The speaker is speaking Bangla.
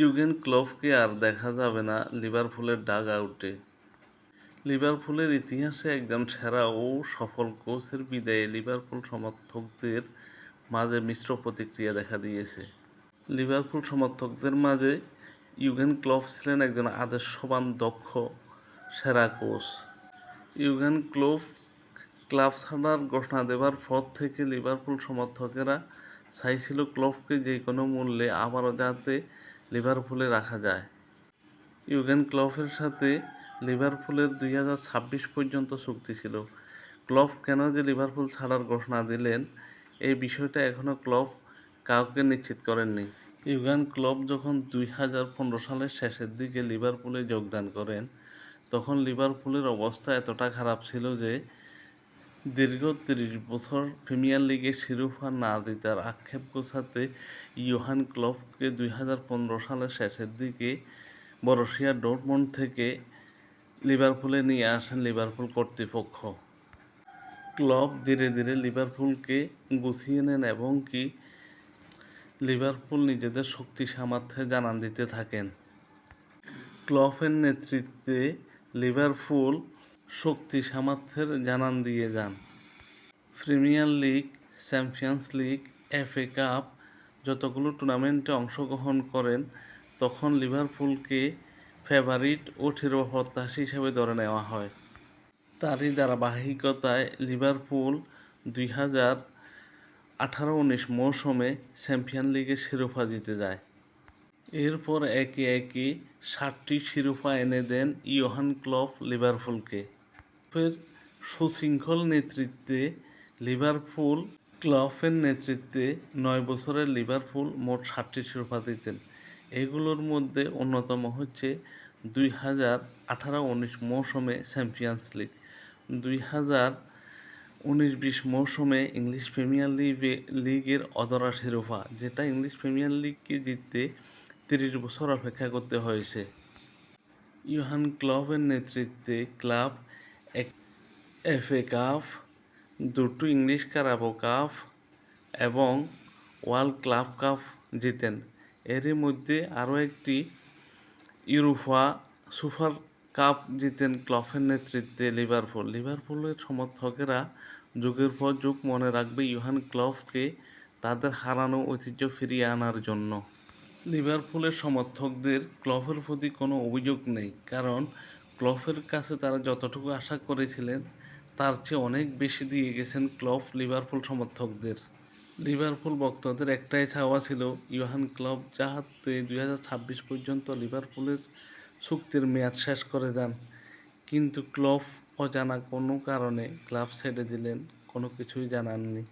ইউগেন ক্লপকে আর দেখা যাবে না লিভারপুলের ডাগ আউটে। লিভারপুলের ইতিহাসে একজন সেরা ও সফল কোচের বিদায়ে লিভারপুল সমর্থকদের মাঝে মিশ্র প্রতিক্রিয়া দেখা দিয়েছে। লিভারপুল সমর্থকদের মাঝে ইউগেন ক্লপ ছিলেন একজন আদর্শবান, দক্ষ, সেরা কোচ। ইউগেন ক্লপ ক্লাব ছাড়ার ঘোষণা দেবার পর থেকে লিভারপুল সমর্থকেরা চাইছিল ক্লপকে যে কোনো মূল্যে আবারও যাতে লিভারপুলে রাখা যায়। ইউগেন ক্লপের সাথে লিভারপুলের 2026 পর্যন্ত চুক্তি ছিল। ক্লপ কেন যে লিভারপুল ছাড়ার ঘোষণা দিলেন, এই বিষয়টা এখনও ক্লপ কাউকে নিশ্চিত করেননি। ইউগেন ক্লপ যখন 2015 সালের শেষের দিকে লিভারপুলে যোগদান করেন, তখন লিভারপুলের অবস্থা এতটা খারাপ ছিল যে দীর্ঘ 30 বছর প্রিমিয়ার লিগের শিরোপা না জেতার আক্ষেপ ঘোচাতে ইয়োহান ক্লপকে 2015 সালের শেষের দিকে বরুসিয়া ডর্টমুন্ড থেকে লিভারপুলে নিয়ে আসেন লিভারপুল কর্তৃপক্ষ। ক্লপ ধীরে ধীরে লিভারপুলকে গুছিয়ে নেন এবং লিভারপুল নিজেদের শক্তি সামর্থ্যে জানান দিতে থাকেন। ক্লপের নেতৃত্বে লিভারপুল শক্তি সামর্থ্যের জানান দিয়ে যান। Premier league, champions league, FA cup যতগুলো টুর্নামেন্টে অংশগ্রহণ করেন, তখন লিভারপুলকে ফেভারিট ও চিরপ্রত্যাশী হিসেবে ধরে নেওয়া হয়। তারই ধারাবাহিকতায় লিভারপুল 2018-19 মৌসুমে চ্যাম্পিয়ন্স লিগের শিরোপা জিতে যায়। এরপর একে একে 7টি শিরোপা এনে দেন ইয়োহান ক্লপ লিভারপুলকে। ক্লপের সুশৃঙ্খল নেতৃত্বে ক্লপের নেতৃত্বে 9 বছরের লিভারপুল মোট 7টি শিরোপা জিতেন। এগুলোর মধ্যে অন্যতম হচ্ছে 2018-19 মৌসুমে চ্যাম্পিয়ন্স লিগ, 2019-20 মৌসুমে ইংলিশ প্রিমিয়ার লিগের অধরা শিরোপা, যেটা ইংলিশ প্রিমিয়ার লিগকে জিততে 30 বছর অপেক্ষা করতে হয়েছে। ইয়োহান ক্লপের নেতৃত্বে ক্লাব এফএ কাপ, 2টি ইংলিশ কারাবো কাপ এবং ওয়ার্ল্ড ক্লাব কাপ জিতেন। এরই মধ্যে আরও একটি ইউরোপা সুপার কাপ জিতেন ক্লপের নেতৃত্বে লিভারপুলের সমর্থকেরা যুগের পর যুগ মনে রাখবে ইয়োহান ক্লপকে তাদের হারানো ঐতিহ্য ফিরিয়ে আনার জন্য। লিভারপুলের সমর্থকদের ক্লপের প্রতি কোনো অভিযোগ নেই, কারণ ক্লপের কাছে তারা যতটুকু আশা করেছিলেন তার চেয়ে অনেক বেশি দিয়ে গেছেন ক্লপ লিভারপুল সমর্থকদের। লিভারপুল ভক্তদের একটাই চাওয়া ছিল ইয়োহান ক্লপ যাতে 2026 পর্যন্ত লিভারপুলের চুক্তির মেয়াদ শেষ করে দেন, কিন্তু ক্লপ অজানা কোনো কারণে ক্লাব ছেড়ে দিলেন, কোনো কিছুই জানাননি।